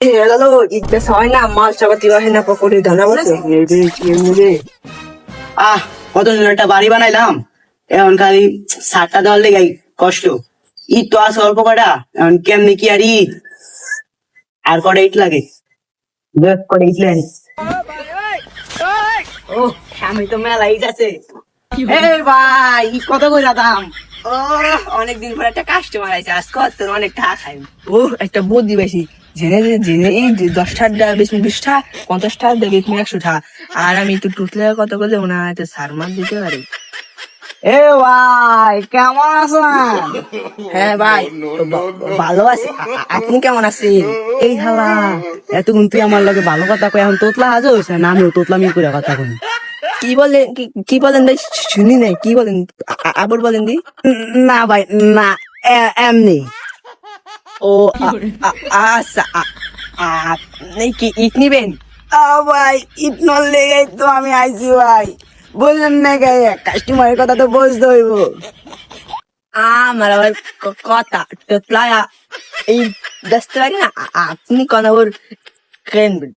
Hello, ইটবেস হয় না, মাল চাপাতি হয় না, পকড়ি ধানা বসে কত সুন্দর একটা বাড়ি বানাইলাম, এখন খালি সারটা দেওয়ার লেগে কষ্ট। ইট তো আছে অল্প কটা, এখন কেমনি কি আর ইট আর কটা ইট লাগে, কটা ইট লাগে। ও আমি তো মেলা ইট আছে। ভাই ইট কত করে দাম? ও অনেকদিন পর একটা কাস্টমার আছে, আজ কত অনেক টাকা খাই। ও একটা বুদ্ধি বেশি জেনে জেনে এই 10টা বেশি 20টা 50টা দেবে 100টা, আর আমি একটু টুটলে কত করে দেবো না, একটা সারমার দিতে পারি। ভাই কেমন আছেন? হ্যাঁ ভাই, ভালো আছে। আপনি কেমন আছেন? এই হালা এতক্ষণ তুই আমার লগে ভালো কথা কই, এখন তোতলা হাজ হয়েছে না, আমিও তোতলামি করে কথা কই। কি বলেন, কি বলেন ভাই? শুনি নাই, কি বলেন? আবার বলেন দি। না ভাই না, এমনি। ও আচ্ছা, আপনি কি ইট নিবেন? ভাই ইট নল লেগে তো আমি আইছি ভাই, বুঝলেন না গে, কাস্টমারের কথা তো বুঝতে হইব। আমার আবার কথা টোতলা এই 10 টাকা না, আপনি কোন আবার কেনবেন?